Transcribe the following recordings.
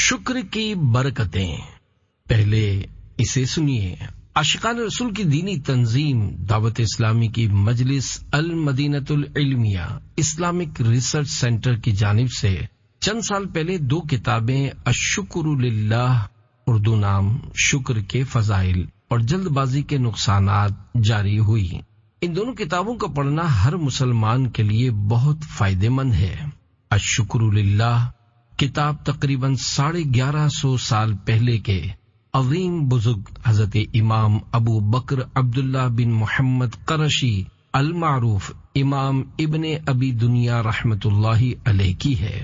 شکر کی برکتیں. پہلے اسے سنیے. عاشقان رسول کی دینی تنظیم دعوت اسلامی کی مجلس المدینۃ العلمیہ اسلامک ریسرچ سینٹر کی جانب سے چند سال پہلے 2 کتابیں الشکر للہ اردو نام شکر کے فضائل اور جلد بازی کے نقصانات جاری ہوئی. ان دونوں کتابوں کا پڑھنا ہر مسلمان کے لیے بہت فائدہ مند ہے. الشکر للہ کتاب تقریباً 1150 سال پہلے کے عظیم بزرگ حضرت امام ابو بکر عبداللہ بن محمد قرشی المعروف امام ابن ابی دنیا رحمت اللہ علیہ کی ہے،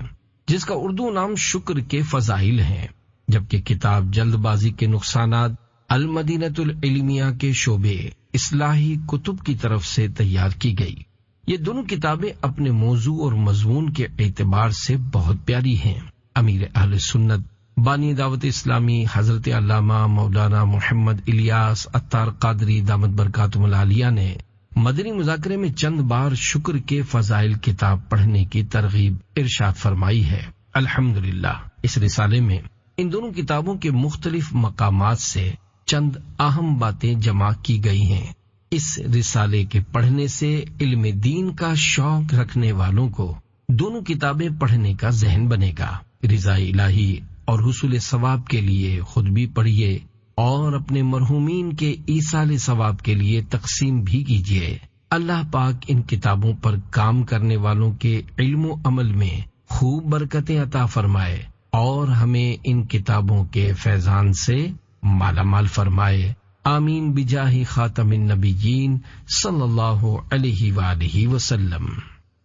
جس کا اردو نام شکر کے فضائل ہیں، جبکہ کتاب جلد بازی کے نقصانات المدینۃ العلمیہ کے شعبے اصلاحی کتب کی طرف سے تیار کی گئی. یہ دونوں کتابیں اپنے موضوع اور مضمون کے اعتبار سے بہت پیاری ہیں. امیر اہل سنت بانی دعوت اسلامی حضرت علامہ مولانا محمد الیاس عطار قادری دامت برکاتہم العالیہ نے مدنی مذاکرے میں چند بار شکر کے فضائل کتاب پڑھنے کی ترغیب ارشاد فرمائی ہے. الحمدللہ اس رسالے میں ان دونوں کتابوں کے مختلف مقامات سے چند اہم باتیں جمع کی گئی ہیں. اس رسالے کے پڑھنے سے علم دین کا شوق رکھنے والوں کو دونوں کتابیں پڑھنے کا ذہن بنے گا. رضا الہی اور حصول ثواب کے لیے خود بھی پڑھیے اور اپنے مرحومین کے ایصال ثواب کے لیے تقسیم بھی کیجیے. اللہ پاک ان کتابوں پر کام کرنے والوں کے علم و عمل میں خوب برکتیں عطا فرمائے اور ہمیں ان کتابوں کے فیضان سے مالا مال فرمائے. آمین بجاہ خاتم النبیین صلی اللہ علیہ وآلہ وسلم.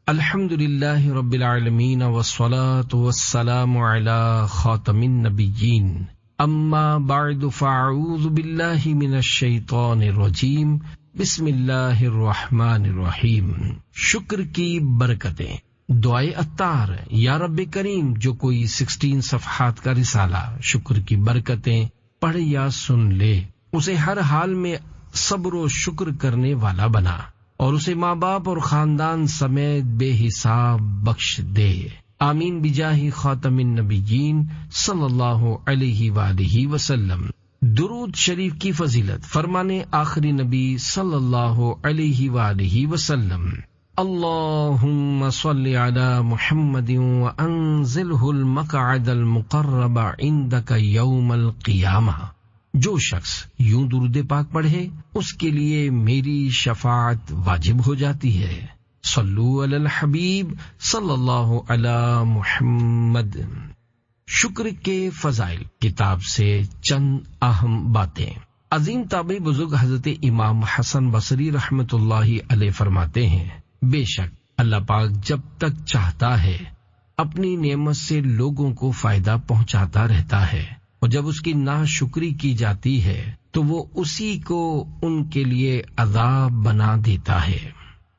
الحمد للہ رب العالمین والصلاة والسلام علی خاتم النبیین. اما بعد فاعوذ باللہ من الشیطان الرجیم. بسم اللہ الرحمن الرحیم. شکر کی برکتیں. دعائے عطار. یا رب کریم، جو کوئی 16 صفحات کا رسالہ شکر کی برکتیں پڑھ یا سن لے، اسے ہر حال میں صبر و شکر کرنے والا بنا اور اسے ماں باپ اور خاندان سمیت بے حساب بخش دے. آمین بجاہ خاتم النبیین صلی اللہ علیہ وآلہ وسلم. درود شریف کی فضیلت. فرمانے آخری نبی صلی اللہ علیہ وآلہ وسلم. اللہم صل علی محمد وانزلہ المقعد المقرب عندک یوم القیامہ. جو شخص یوں درود پاک پڑھے اس کے لیے میری شفاعت واجب ہو جاتی ہے. صلو علی الحبیب صلی اللہ علی محمد. شکر کے فضائل کتاب سے چند اہم باتیں. عظیم تابعی بزرگ حضرت امام حسن بصری رحمت اللہ علیہ فرماتے ہیں، بے شک اللہ پاک جب تک چاہتا ہے اپنی نعمت سے لوگوں کو فائدہ پہنچاتا رہتا ہے، اور جب اس کی ناشکری کی جاتی ہے تو وہ اسی کو ان کے لیے عذاب بنا دیتا ہے.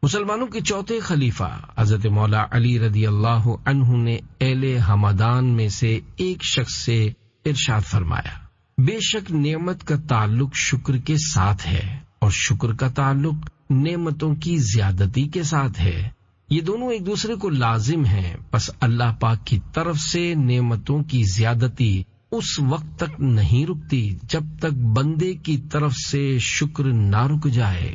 مسلمانوں کے چوتھے خلیفہ حضرت مولا علی رضی اللہ عنہ نے اہل ہمدان میں سے ایک شخص سے ارشاد فرمایا، بے شک نعمت کا تعلق شکر کے ساتھ ہے اور شکر کا تعلق نعمتوں کی زیادتی کے ساتھ ہے. یہ دونوں ایک دوسرے کو لازم ہیں، پس اللہ پاک کی طرف سے نعمتوں کی زیادتی اس وقت تک نہیں رکتی جب تک بندے کی طرف سے شکر نہ رک جائے.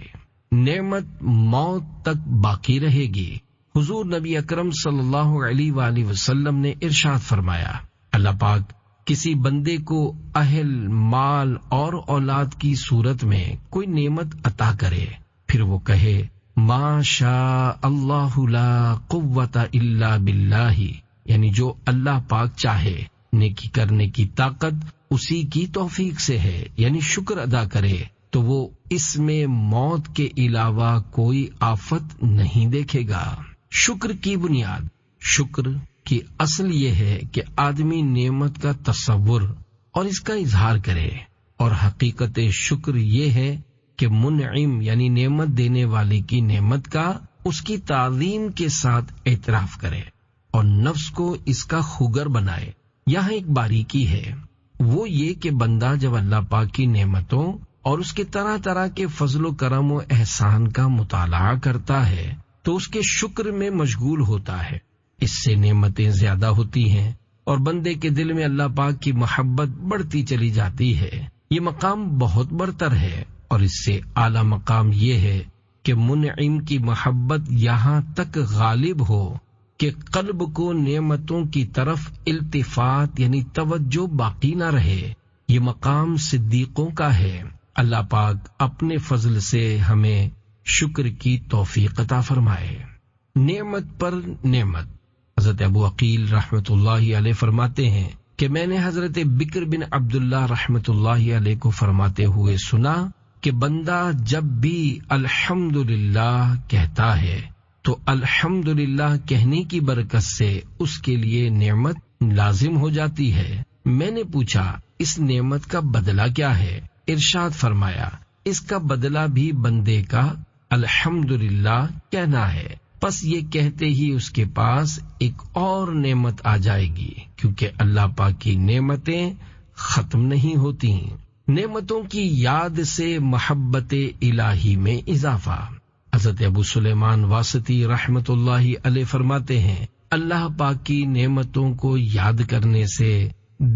نعمت موت تک باقی رہے گی. حضور نبی اکرم صلی اللہ علیہ وآلہ وسلم نے ارشاد فرمایا، اللہ پاک کسی بندے کو اہل، مال اور اولاد کی صورت میں کوئی نعمت عطا کرے، پھر وہ کہے ما شاء اللہ لا قوت الا باللہ، یعنی جو اللہ پاک چاہے، نیکی کرنے کی طاقت اسی کی توفیق سے ہے، یعنی شکر ادا کرے، تو وہ اس میں موت کے علاوہ کوئی آفت نہیں دیکھے گا. شکر کی بنیاد. شکر کی اصل یہ ہے کہ آدمی نعمت کا تصور اور اس کا اظہار کرے، اور حقیقت شکر یہ ہے کہ منعم یعنی نعمت دینے والے کی نعمت کا اس کی تعظیم کے ساتھ اعتراف کرے اور نفس کو اس کا خوگر بنائے. یہاں ایک باریکی ہے، وہ یہ کہ بندہ جب اللہ پاک کی نعمتوں اور اس کے طرح طرح کے فضل و کرم و احسان کا مطالعہ کرتا ہے تو اس کے شکر میں مشغول ہوتا ہے. اس سے نعمتیں زیادہ ہوتی ہیں اور بندے کے دل میں اللہ پاک کی محبت بڑھتی چلی جاتی ہے۔ یہ مقام بہت برتر ہے، اور اس سے اعلیٰ مقام یہ ہے کہ منعم کی محبت یہاں تک غالب ہو کہ قلب کو نعمتوں کی طرف التفات یعنی توجہ باقی نہ رہے۔ یہ مقام صدیقوں کا ہے۔ اللہ پاک اپنے فضل سے ہمیں شکر کی توفیق عطا فرمائے۔ نعمت پر نعمت۔ حضرت ابو عقیل رحمت اللہ علیہ فرماتے ہیں کہ میں نے حضرت بکر بن عبداللہ رحمت اللہ علیہ کو فرماتے ہوئے سنا کہ بندہ جب بھی الحمدللہ کہتا ہے تو الحمدللہ کہنے کی برکت سے اس کے لیے نعمت لازم ہو جاتی ہے۔ میں نے پوچھا اس نعمت کا بدلہ کیا ہے؟ ارشاد فرمایا اس کا بدلہ بھی بندے کا الحمدللہ کہنا ہے۔ پس یہ کہتے ہی اس کے پاس ایک اور نعمت آ جائے گی، کیونکہ اللہ پاک کی نعمتیں ختم نہیں ہوتی۔ نعمتوں کی یاد سے محبت الہی میں اضافہ۔ حضرت ابو سلیمان واسطی رحمت اللہ علیہ فرماتے ہیں اللہ پاک کی نعمتوں کو یاد کرنے سے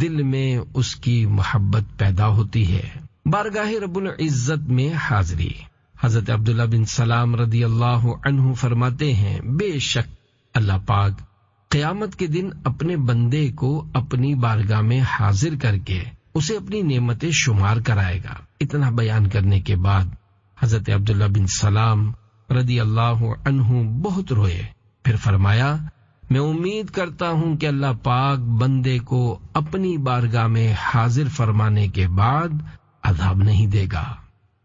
دل میں اس کی محبت پیدا ہوتی ہے۔ بارگاہ رب العزت میں حاضری۔ حضرت عبداللہ بن سلام رضی اللہ عنہ فرماتے ہیں بے شک اللہ پاک قیامت کے دن اپنے بندے کو اپنی بارگاہ میں حاضر کر کے اسے اپنی نعمتیں شمار کرائے گا۔ اتنا بیان کرنے کے بعد حضرت عبداللہ بن سلام رضی اللہ عنہ بہت روئے، پھر فرمایا میں امید کرتا ہوں کہ اللہ پاک بندے کو اپنی بارگاہ میں حاضر فرمانے کے بعد عذاب نہیں دے گا۔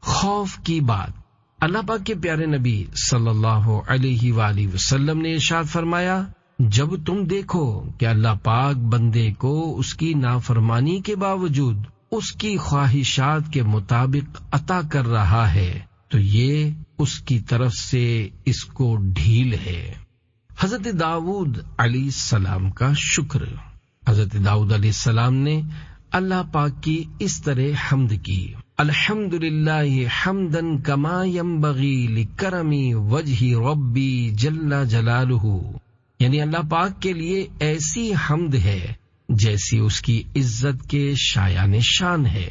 خوف کی بات۔ اللہ پاک کے پیارے نبی صلی اللہ علیہ وآلہ وسلم نے ارشاد فرمایا جب تم دیکھو کہ اللہ پاک بندے کو اس کی نافرمانی کے باوجود اس کی خواہشات کے مطابق عطا کر رہا ہے تو یہ اس کی طرف سے اس کو ڈھیل ہے۔ حضرت داؤد علیہ السلام کا شکر۔ حضرت داؤد علیہ السلام نے اللہ پاک کی اس طرح حمد کی الحمدللہ حمدا کما ینبغی لکرم وجہ ربی جل جلالہ، یعنی اللہ پاک کے لیے ایسی حمد ہے جیسی اس کی عزت کے شایان شان ہے۔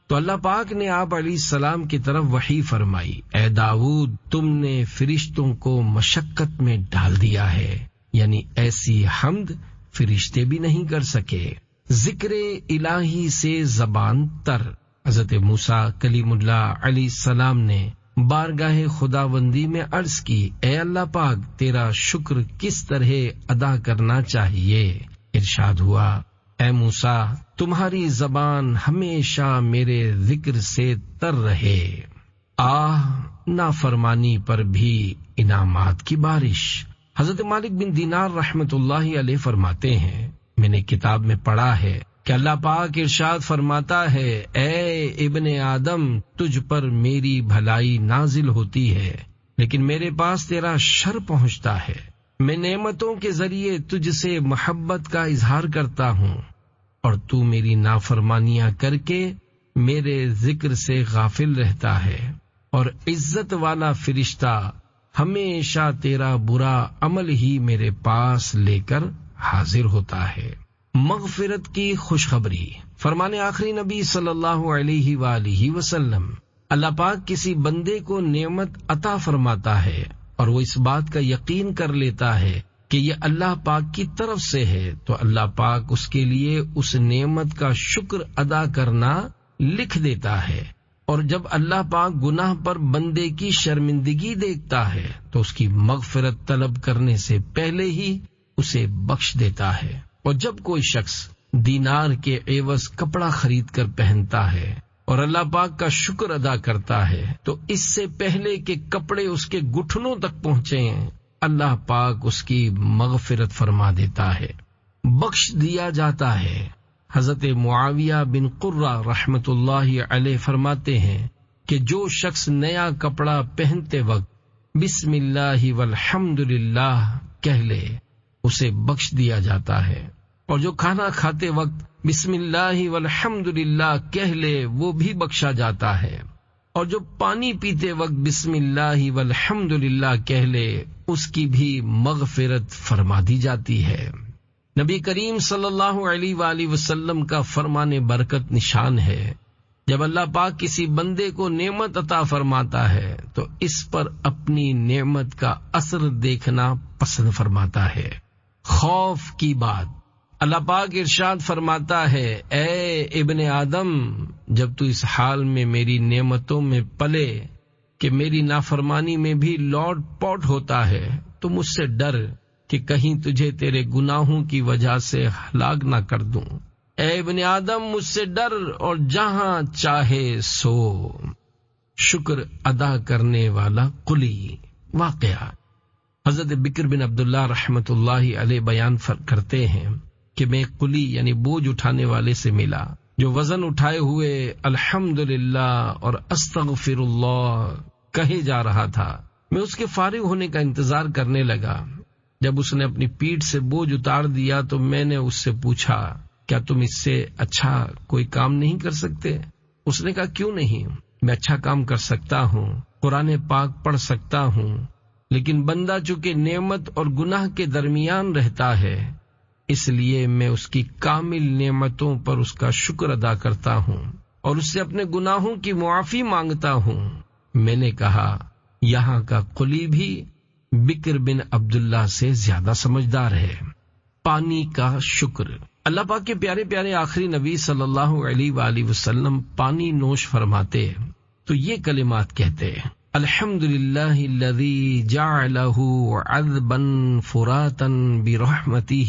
تو اللہ پاک نے آپ علیہ السلام کی طرف وحی فرمائی اے داؤد تم نے فرشتوں کو مشقت میں ڈال دیا ہے، یعنی ایسی حمد فرشتے بھی نہیں کر سکے۔ ذکر الہی سے زبان تر۔ حضرت موسیٰ کلیم اللہ علیہ السلام نے بارگاہ خداوندی میں عرض کی اے اللہ پاک تیرا شکر کس طرح ادا کرنا چاہیے؟ ارشاد ہوا اے موسیٰ تمہاری زبان ہمیشہ میرے ذکر سے تر رہے۔ نافرمانی پر بھی انعامات کی بارش۔ حضرت مالک بن دینار رحمت اللہ علیہ فرماتے ہیں میں نے کتاب میں پڑھا ہے کہ اللہ پاک ارشاد فرماتا ہے اے ابن آدم تجھ پر میری بھلائی نازل ہوتی ہے لیکن میرے پاس تیرا شر پہنچتا ہے۔ میں نعمتوں کے ذریعے تجھ سے محبت کا اظہار کرتا ہوں اور تو میری نافرمانیاں کر کے میرے ذکر سے غافل رہتا ہے، اور عزت والا فرشتہ ہمیشہ تیرا برا عمل ہی میرے پاس لے کر حاضر ہوتا ہے۔ مغفرت کی خوشخبری۔ فرمانے آخری نبی صلی اللہ علیہ وآلہ وسلم اللہ پاک کسی بندے کو نعمت عطا فرماتا ہے اور وہ اس بات کا یقین کر لیتا ہے کہ یہ اللہ پاک کی طرف سے ہے تو اللہ پاک اس کے لیے اس نعمت کا شکر ادا کرنا لکھ دیتا ہے، اور جب اللہ پاک گناہ پر بندے کی شرمندگی دیکھتا ہے تو اس کی مغفرت طلب کرنے سے پہلے ہی اسے بخش دیتا ہے۔ اور جب کوئی شخص دینار کے عوض کپڑا خرید کر پہنتا ہے اور اللہ پاک کا شکر ادا کرتا ہے تو اس سے پہلے کہ کپڑے اس کے گھٹنوں تک پہنچیں اللہ پاک اس کی مغفرت فرما دیتا ہے، بخش دیا جاتا ہے۔ حضرت معاویہ بن قرہ رحمت اللہ علیہ فرماتے ہیں کہ جو شخص نیا کپڑا پہنتے وقت بسم اللہ والحمد للہ کہہ لے اسے بخش دیا جاتا ہے، اور جو کھانا کھاتے وقت بسم اللہ والحمد للہ کہہ لے وہ بھی بخشا جاتا ہے، اور جو پانی پیتے وقت بسم اللہ والحمد للہ کہہ لے اس کی بھی مغفرت فرما دی جاتی ہے۔ نبی کریم صلی اللہ علیہ وآلہ وسلم کا فرمان برکت نشان ہے، جب اللہ پاک کسی بندے کو نعمت عطا فرماتا ہے تو اس پر اپنی نعمت کا اثر دیکھنا پسند فرماتا ہے۔ خوف کی بات، اللہ پاک ارشاد فرماتا ہے، اے ابن آدم، جب تو اس حال میں میری نعمتوں میں پلے کہ میری نافرمانی میں بھی لوٹ پوٹ ہوتا ہے تو مجھ سے ڈر کہ کہیں تجھے تیرے گناہوں کی وجہ سے ہلاک نہ کر دوں۔ اے ابن آدم، مجھ سے ڈر اور جہاں چاہے سو۔ شکر ادا کرنے والا قلی۔ واقعہ حضرت بکر بن عبداللہ رحمت اللہ علیہ بیان کرتے ہیں کہ میں قلی یعنی بوجھ اٹھانے والے سے ملا جو وزن اٹھائے ہوئے الحمدللہ اور استغفر اللہ کہے جا رہا تھا۔ میں اس کے فارغ ہونے کا انتظار کرنے لگا۔ جب اس نے اپنی پیٹھ سے بوجھ اتار دیا تو میں نے اس سے پوچھا، کیا تم اس سے اچھا کوئی کام نہیں کر سکتے؟ اس نے کہا، کیوں نہیں، میں اچھا کام کر سکتا ہوں، قرآن پاک پڑھ سکتا ہوں، لیکن بندہ چونکہ نعمت اور گناہ کے درمیان رہتا ہے اس لیے میں اس کی کامل نعمتوں پر اس کا شکر ادا کرتا ہوں اور اس سے اپنے گناہوں کی معافی مانگتا ہوں۔ میں نے کہا، یہاں کا قلی بھی بکر بن عبداللہ سے زیادہ سمجھدار ہے۔ پانی کا شکر۔ اللہ پاک کے پیارے پیارے آخری نبی صلی اللہ علیہ وآلہ وسلم پانی نوش فرماتے تو یہ کلمات کہتے، الحمدللہ الذی جعلہ عذبا فراتا برحمتہ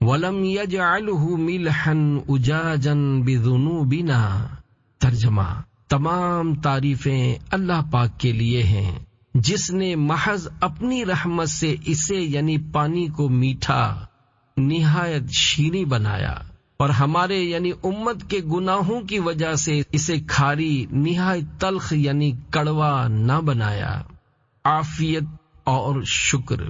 ولم یجعلہ ملحا اجاجا بذنوبنا۔ ترجمہ، تمام تعریفیں اللہ پاک کے لیے ہیں جس نے محض اپنی رحمت سے اسے یعنی پانی کو میٹھا نہایت شیریں بنایا اور ہمارے یعنی امت کے گناہوں کی وجہ سے اسے کھاری نہایت تلخ یعنی کڑوا نہ بنایا۔ عافیت اور شکر۔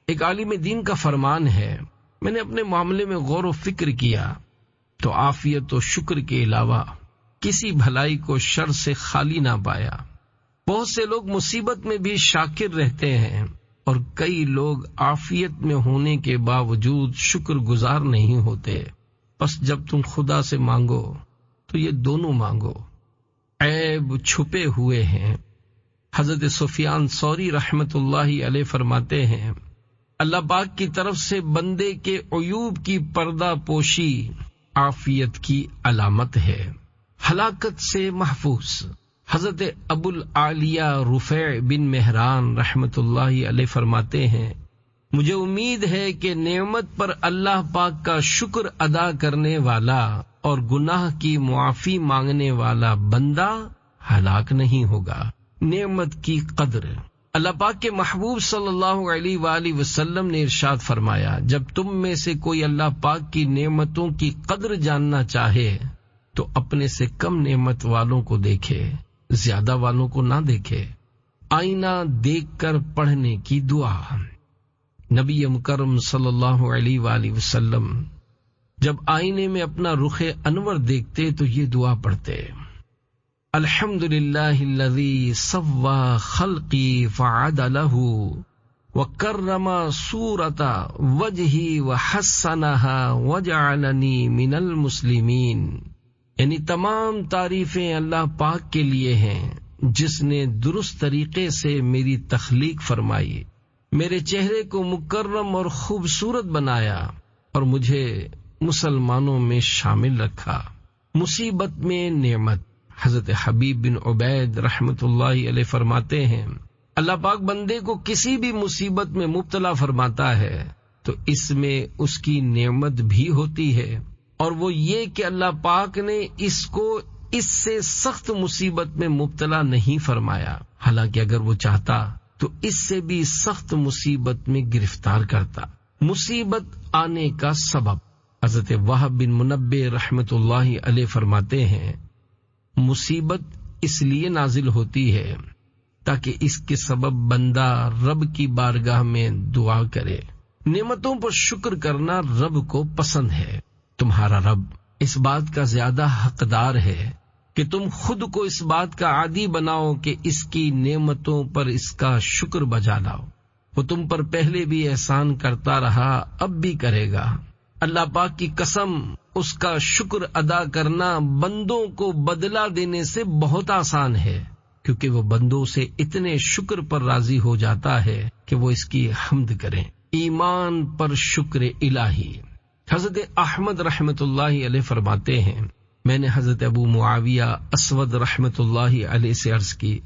ایک عالم دین کا فرمان ہے، میں نے اپنے معاملے میں غور و فکر کیا تو عافیت و شکر کے علاوہ کسی بھلائی کو شر سے خالی نہ پایا۔ بہت سے لوگ مصیبت میں بھی شاکر رہتے ہیں اور کئی لوگ عافیت میں ہونے کے باوجود شکر گزار نہیں ہوتے۔ بس جب تم خدا سے مانگو تو یہ دونوں مانگو۔ عیب چھپے ہوئے ہیں۔ حضرت سفیان ثوری رحمت اللہ علیہ فرماتے ہیں، اللہ پاک کی طرف سے بندے کے عیوب کی پردہ پوشی عافیت کی علامت ہے۔ ہلاکت سے محفوظ۔ حضرت ابو العالیہ رفیع بن مہران رحمت اللہ علیہ فرماتے ہیں، مجھے امید ہے کہ نعمت پر اللہ پاک کا شکر ادا کرنے والا اور گناہ کی معافی مانگنے والا بندہ ہلاک نہیں ہوگا۔ نعمت کی قدر۔ اللہ پاک کے محبوب صلی اللہ علیہ وآلہ وسلم نے ارشاد فرمایا، جب تم میں سے کوئی اللہ پاک کی نعمتوں کی قدر جاننا چاہے تو اپنے سے کم نعمت والوں کو دیکھے، زیادہ والوں کو نہ دیکھے۔ آئینہ دیکھ کر پڑھنے کی دعا۔ نبی مکرم صلی اللہ علیہ وآلہ وسلم جب آئینے میں اپنا رخ انور دیکھتے تو یہ دعا پڑھتے، الحمدللہ الذی سوّا خلقی فعدلہ وکرم صورت وجہی وحسنہا وجعلنی من المسلمین۔ یعنی تمام تعریفیں اللہ پاک کے لیے ہیں جس نے درست طریقے سے میری تخلیق فرمائی، میرے چہرے کو مکرم اور خوبصورت بنایا اور مجھے مسلمانوں میں شامل رکھا۔ مصیبت میں نعمت۔ حضرت حبیب بن عبید رحمت اللہ علیہ فرماتے ہیں، اللہ پاک بندے کو کسی بھی مصیبت میں مبتلا فرماتا ہے تو اس میں اس کی نعمت بھی ہوتی ہے، اور وہ یہ کہ اللہ پاک نے اس کو اس سے سخت مصیبت میں مبتلا نہیں فرمایا، حالانکہ اگر وہ چاہتا تو اس سے بھی سخت مصیبت میں گرفتار کرتا۔ مصیبت آنے کا سبب۔ حضرت وہب بن منبہ رحمت اللہ علیہ فرماتے ہیں، مصیبت اس لیے نازل ہوتی ہے تاکہ اس کے سبب بندہ رب کی بارگاہ میں دعا کرے۔ نعمتوں پر شکر کرنا رب کو پسند ہے۔ تمہارا رب اس بات کا زیادہ حقدار ہے کہ تم خود کو اس بات کا عادی بناؤ کہ اس کی نعمتوں پر اس کا شکر بجا لاؤ۔ وہ تم پر پہلے بھی احسان کرتا رہا، اب بھی کرے گا۔ اللہ پاک کی قسم، اس کا شکر ادا کرنا بندوں کو بدلہ دینے سے بہت آسان ہے، کیونکہ وہ بندوں سے اتنے شکر پر راضی ہو جاتا ہے کہ وہ اس کی حمد کریں۔ ایمان پر شکر الہی۔ حضرت احمد رحمت اللہ علیہ فرماتے ہیں، میں نے حضرت ابو معاویہ اسود رحمت اللہ علیہ سے عرض کی،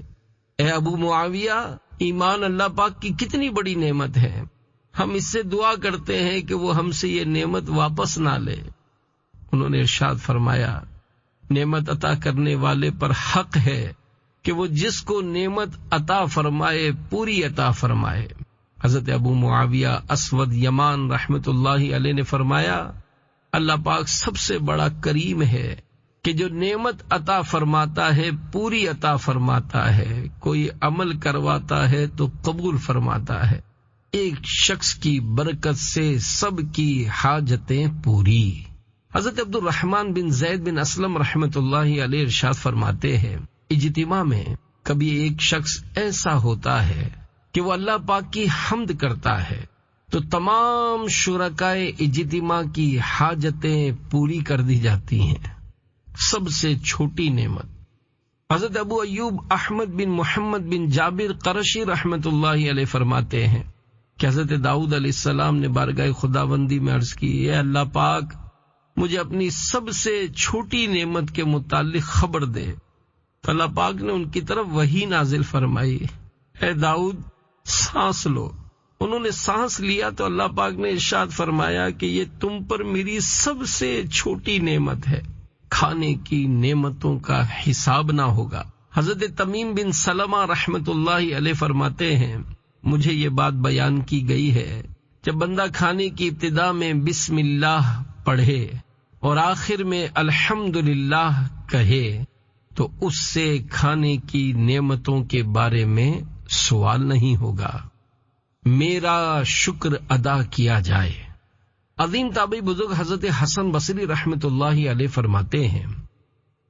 اے ابو معاویہ، ایمان اللہ پاک کی کتنی بڑی نعمت ہے، ہم اس سے دعا کرتے ہیں کہ وہ ہم سے یہ نعمت واپس نہ لے۔ انہوں نے ارشاد فرمایا، نعمت عطا کرنے والے پر حق ہے کہ وہ جس کو نعمت عطا فرمائے پوری عطا فرمائے۔ حضرت ابو معاویہ اسود یمان رحمت اللہ علیہ نے فرمایا، اللہ پاک سب سے بڑا کریم ہے کہ جو نعمت عطا فرماتا ہے پوری عطا فرماتا ہے، کوئی عمل کرواتا ہے تو قبول فرماتا ہے، ایک شخص کی برکت سے سب کی حاجتیں پوری۔ حضرت عبد الرحمن بن زید بن اسلم رحمت اللہ علیہ ارشاد فرماتے ہیں، اجتماع میں کبھی ایک شخص ایسا ہوتا ہے کہ وہ اللہ پاک کی حمد کرتا ہے تو تمام شرکائے اجتماع کی حاجتیں پوری کر دی جاتی ہیں۔ سب سے چھوٹی نعمت۔ حضرت ابو ایوب احمد بن محمد بن جابر قرشی رحمت اللہ علیہ فرماتے ہیں کہ حضرت داؤد علیہ السلام نے بارگاہ خداوندی میں عرض کی، اے اللہ پاک، مجھے اپنی سب سے چھوٹی نعمت کے متعلق خبر دے۔ تو اللہ پاک نے ان کی طرف وحی نازل فرمائی، اے داؤد، سانس لو۔ انہوں نے سانس لیا تو اللہ پاک نے ارشاد فرمایا کہ یہ تم پر میری سب سے چھوٹی نعمت ہے، کھانے کی نعمتوں کا حساب نہ ہوگا۔ حضرت تمیم بن سلمہ رحمت اللہ علیہ فرماتے ہیں، مجھے یہ بات بیان کی گئی ہے، جب بندہ کھانے کی ابتدا میں بسم اللہ پڑھے اور آخر میں الحمدللہ کہے تو اس سے کھانے کی نعمتوں کے بارے میں سوال نہیں ہوگا، میرا شکر ادا کیا جائے۔ عظیم تابعی بزرگ حضرت حسن بصری رحمت اللہ علیہ فرماتے ہیں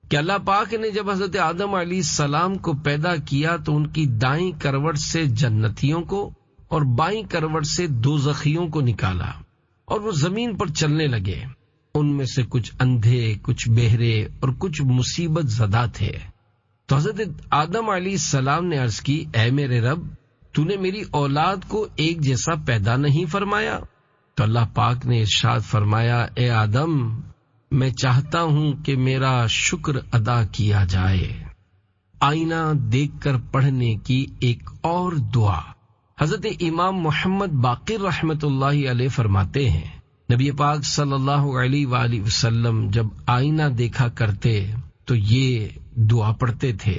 کہ اللہ پاک نے جب حضرت آدم علیہ السلام کو پیدا کیا تو ان کی دائیں کروٹ سے جنتیوں کو اور بائیں کروٹ سے دوزخیوں کو نکالا اور وہ زمین پر چلنے لگے۔ ان میں سے کچھ اندھے، کچھ بہرے اور کچھ مصیبت زدہ تھے۔ تو حضرت آدم علیہ السلام نے عرض کی، اے میرے رب، تو نے میری اولاد کو ایک جیسا پیدا نہیں فرمایا؟ تو اللہ پاک نے ارشاد فرمایا، اے آدم، میں چاہتا ہوں کہ میرا شکر ادا کیا جائے۔ آئینہ دیکھ کر پڑھنے کی ایک اور دعا۔ حضرت امام محمد باقر رحمت اللہ علیہ فرماتے ہیں، نبی پاک صلی اللہ علیہ وآلہ وسلم جب آئینہ دیکھا کرتے تو یہ دعا پڑھتے تھے،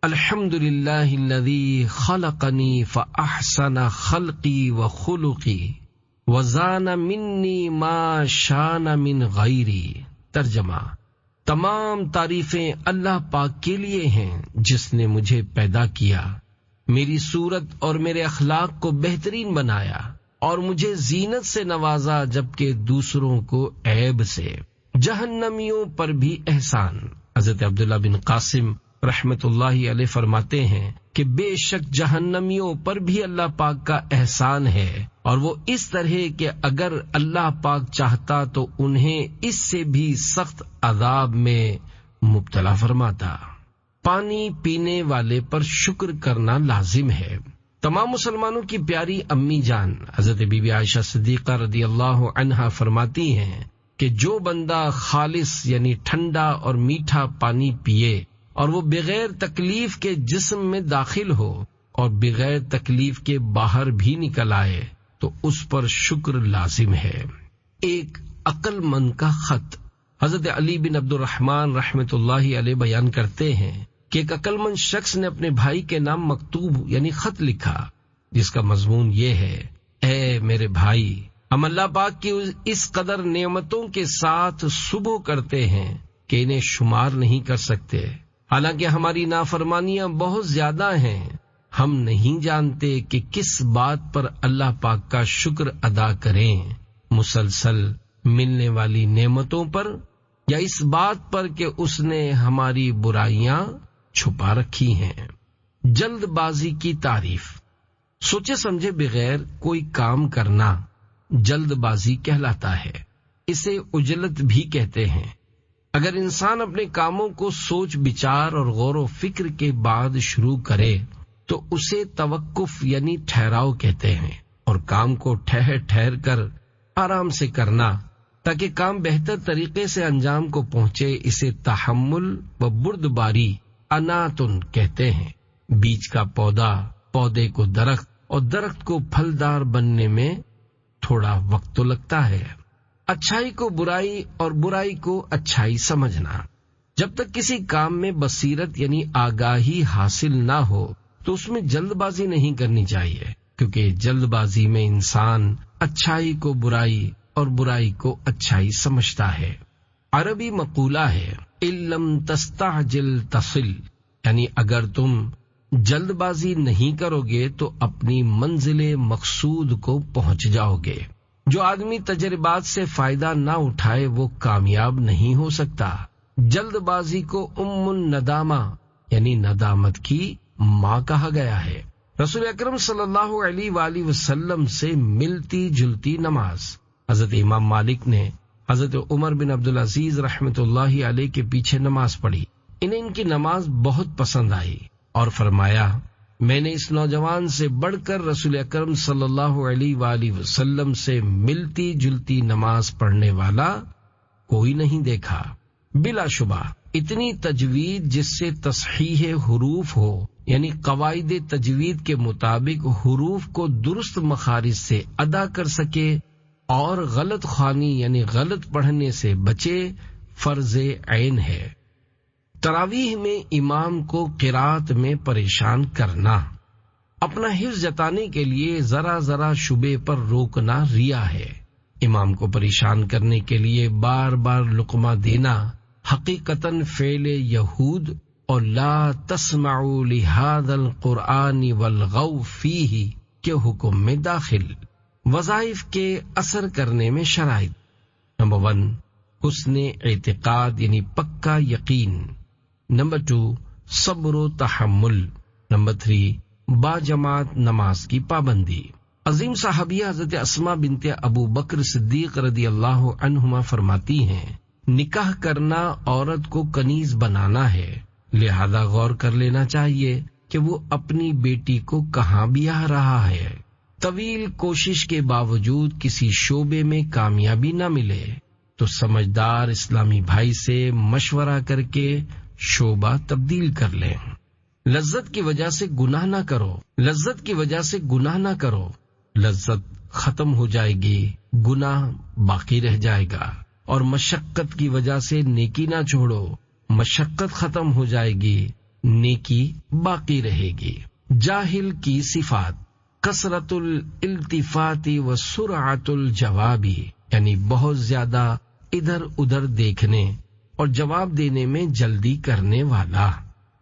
الحمدللہ الذی خلقنی فاحسن خلقی وخلقی وزان منی ما شان من غیری۔ ترجمہ، تمام تعریفیں اللہ پاک کے لیے ہیں جس نے مجھے پیدا کیا، میری صورت اور میرے اخلاق کو بہترین بنایا اور مجھے زینت سے نوازا جبکہ دوسروں کو عیب سے۔ جہنمیوں پر بھی احسان۔ حضرت عبداللہ بن قاسم رحمت اللہ علیہ فرماتے ہیں کہ بے شک جہنمیوں پر بھی اللہ پاک کا احسان ہے، اور وہ اس طرح کہ اگر اللہ پاک چاہتا تو انہیں اس سے بھی سخت عذاب میں مبتلا فرماتا۔ پانی پینے والے پر شکر کرنا لازم ہے۔ تمام مسلمانوں کی پیاری امی جان حضرت بی بی عائشہ صدیقہ رضی اللہ عنہا فرماتی ہیں کہ جو بندہ خالص یعنی ٹھنڈا اور میٹھا پانی پیے اور وہ بغیر تکلیف کے جسم میں داخل ہو اور بغیر تکلیف کے باہر بھی نکل آئے تو اس پر شکر لازم ہے۔ ایک عقل مند کا خط۔ حضرت علی بن عبد الرحمن رحمت اللہ علیہ بیان کرتے ہیں کہ ایک عقل مند شخص نے اپنے بھائی کے نام مکتوب یعنی خط لکھا، جس کا مضمون یہ ہے، اے میرے بھائی، ہم اللہ پاک کی اس قدر نعمتوں کے ساتھ صبح کرتے ہیں کہ انہیں شمار نہیں کر سکتے، حالانکہ ہماری نافرمانیاں بہت زیادہ ہیں۔ ہم نہیں جانتے کہ کس بات پر اللہ پاک کا شکر ادا کریں، مسلسل ملنے والی نعمتوں پر یا اس بات پر کہ اس نے ہماری برائیاں چھپا رکھی ہیں۔ جلد بازی کی تعریف۔ سوچے سمجھے بغیر کوئی کام کرنا جلد بازی کہلاتا ہے۔ اسے عجلت بھی کہتے ہیں۔ اگر انسان اپنے کاموں کو سوچ بچار اور غور و فکر کے بعد شروع کرے تو اسے توقف یعنی ٹھہراؤ کہتے ہیں، اور کام کو ٹھہر ٹھہر کر آرام سے کرنا تاکہ کام بہتر طریقے سے انجام کو پہنچے، اسے تحمل و بردباری اناتن کہتے ہیں۔ بیج کا پودا، پودے کو درخت اور درخت کو پھلدار بننے میں تھوڑا وقت تو لگتا ہے۔ اچھائی کو برائی اور برائی کو اچھائی سمجھنا۔ جب تک کسی کام میں بصیرت یعنی آگاہی حاصل نہ ہو تو اس میں جلد بازی نہیں کرنی چاہیے، کیونکہ جلد بازی میں انسان اچھائی کو برائی اور برائی کو اچھائی سمجھتا ہے۔ عربی مقولہ ہے اِن لم تستعجل تصل، یعنی اگر تم جلد بازی نہیں کرو گے تو اپنی منزل مقصود کو پہنچ جاؤ گے۔ جو آدمی تجربات سے فائدہ نہ اٹھائے وہ کامیاب نہیں ہو سکتا۔ جلد بازی کو الندامہ یعنی ندامت کی ماں کہا گیا ہے۔ رسول اکرم صلی اللہ علیہ وآلہ وسلم سے ملتی جلتی نماز۔ حضرت امام مالک نے حضرت عمر بن عبدالعزیز رحمۃ اللہ علیہ کے پیچھے نماز پڑھی۔ انہیں ان کی نماز بہت پسند آئی اور فرمایا، میں نے اس نوجوان سے بڑھ کر رسول اکرم صلی اللہ علیہ وآلہ وسلم سے ملتی جلتی نماز پڑھنے والا کوئی نہیں دیکھا۔ بلا شبہ اتنی تجوید جس سے تصحیح حروف ہو، یعنی قواعد تجوید کے مطابق حروف کو درست مخارج سے ادا کر سکے اور غلط خوانی یعنی غلط پڑھنے سے بچے، فرض عین ہے۔ تراویح میں امام کو قرات میں پریشان کرنا، اپنا حفظ جتانے کے لیے ذرا ذرا شبے پر روکنا ریا ہے۔ امام کو پریشان کرنے کے لیے بار بار لقمہ دینا حقیقتاً فعل یہود اور لا تسمعوا لهذا القرآن والغوا فیہ کے حکم میں داخل۔ وظائف کے اثر کرنے میں شرائط۔ نمبر 1، حسن اعتقاد یعنی پکا یقین۔ نمبر 2، صبر و تحمل۔ نمبر 3، باجماعت نماز کی پابندی۔ عظیم صحابیہ حضرت اسماء بنت ابو بکر صدیق رضی اللہ عنہما فرماتی ہیں، نکاح کرنا عورت کو کنیز بنانا ہے، لہذا غور کر لینا چاہیے کہ وہ اپنی بیٹی کو کہاں بیاہ رہا ہے۔ طویل کوشش کے باوجود کسی شعبے میں کامیابی نہ ملے تو سمجھدار اسلامی بھائی سے مشورہ کر کے شعبہ تبدیل کر لیں۔ لذت کی وجہ سے گناہ نہ کرو، لذت کی وجہ سے گناہ نہ کرو، لذت ختم ہو جائے گی، گناہ باقی رہ جائے گا۔ اور مشقت کی وجہ سے نیکی نہ چھوڑو، مشقت ختم ہو جائے گی، نیکی باقی رہے گی۔ جاہل کی صفات، کثرت الالتفات و سرعت الجواب، یعنی بہت زیادہ ادھر ادھر دیکھنے اور جواب دینے میں جلدی کرنے والا۔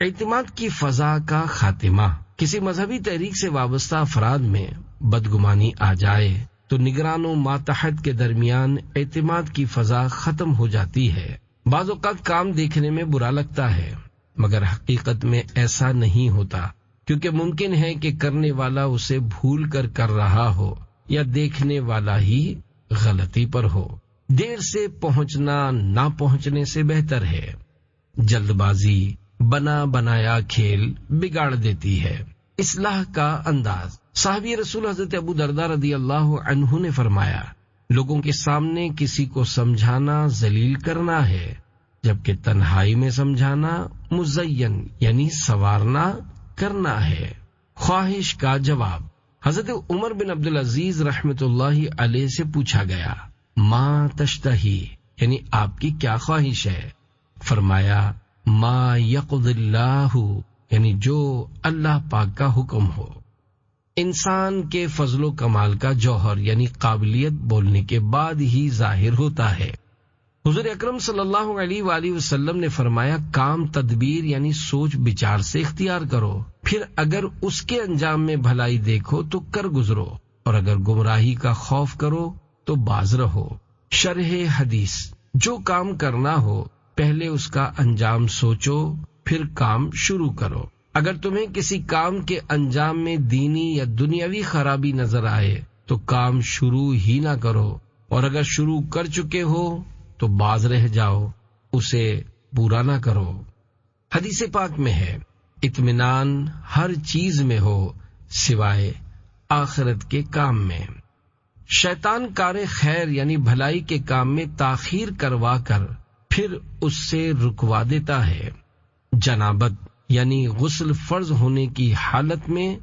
اعتماد کی فضا کا خاتمہ، کسی مذہبی تحریک سے وابستہ افراد میں بدگمانی آ جائے تو نگران و ماتحت کے درمیان اعتماد کی فضا ختم ہو جاتی ہے۔ بعض اوقات کام دیکھنے میں برا لگتا ہے مگر حقیقت میں ایسا نہیں ہوتا، کیونکہ ممکن ہے کہ کرنے والا اسے بھول کر رہا ہو یا دیکھنے والا ہی غلطی پر ہو۔ دیر سے پہنچنا نہ پہنچنے سے بہتر ہے۔ جلد بازی بنا بنایا کھیل بگاڑ دیتی ہے۔ اصلاح کا انداز، صحابی رسول حضرت ابو درداء رضی اللہ عنہ نے فرمایا، لوگوں کے سامنے کسی کو سمجھانا ذلیل کرنا ہے، جبکہ تنہائی میں سمجھانا مزین یعنی سنوارنا کرنا ہے۔ خواہش کا جواب، حضرت عمر بن عبدالعزیز رحمۃ اللہ علیہ سے پوچھا گیا، ما تشتہی، یعنی آپ کی کیا خواہش ہے؟ فرمایا، ما یقضی اللہ، یعنی جو اللہ پاک کا حکم ہو۔ انسان کے فضل و کمال کا جوہر یعنی قابلیت بولنے کے بعد ہی ظاہر ہوتا ہے۔ حضور اکرم صلی اللہ علیہ وآلہ وسلم نے فرمایا، کام تدبیر یعنی سوچ بچار سے اختیار کرو، پھر اگر اس کے انجام میں بھلائی دیکھو تو کر گزرو، اور اگر گمراہی کا خوف کرو تو باز رہو۔ شرح حدیث، جو کام کرنا ہو پہلے اس کا انجام سوچو پھر کام شروع کرو۔ اگر تمہیں کسی کام کے انجام میں دینی یا دنیاوی خرابی نظر آئے تو کام شروع ہی نہ کرو، اور اگر شروع کر چکے ہو تو باز رہ جاؤ، اسے پورا نہ کرو۔ حدیث پاک میں ہے، اطمینان ہر چیز میں ہو سوائے آخرت کے کام میں۔ شیطان کار خیر یعنی بھلائی کے کام میں تاخیر کروا کر پھر اس سے رکوا دیتا ہے۔ جنابت یعنی غسل فرض ہونے کی حالت میں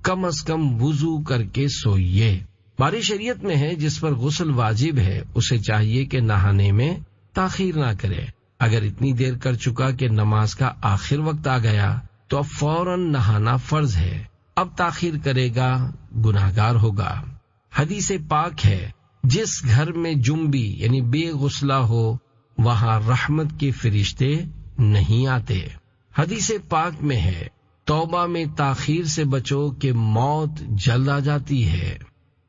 کم از کم وضو کر کے سوئیے۔ ہماری شریعت میں ہے جس پر غسل واجب ہے اسے چاہیے کہ نہانے میں تاخیر نہ کرے۔ اگر اتنی دیر کر چکا کہ نماز کا آخر وقت آ گیا تو اب فوراً نہانا فرض ہے، اب تاخیر کرے گا گناہگار ہوگا۔ حدیث پاک ہے، جس گھر میں جنبی یعنی بے غسلہ ہو وہاں رحمت کے فرشتے نہیں آتے۔ حدیث پاک میں ہے، توبہ میں تاخیر سے بچو کہ موت جلد آ جاتی ہے۔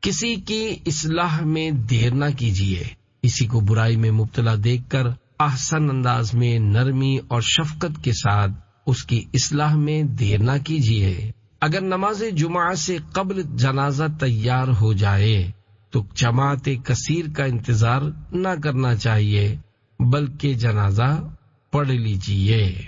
کسی کی اصلاح میں دیر نہ کیجیے، کسی کو برائی میں مبتلا دیکھ کر احسن انداز میں نرمی اور شفقت کے ساتھ اس کی اصلاح میں دیر نہ کیجیے۔ اگر نماز جمعہ سے قبل جنازہ تیار ہو جائے تو جماعت کثیر کا انتظار نہ کرنا چاہیے بلکہ جنازہ پڑھ لیجیے۔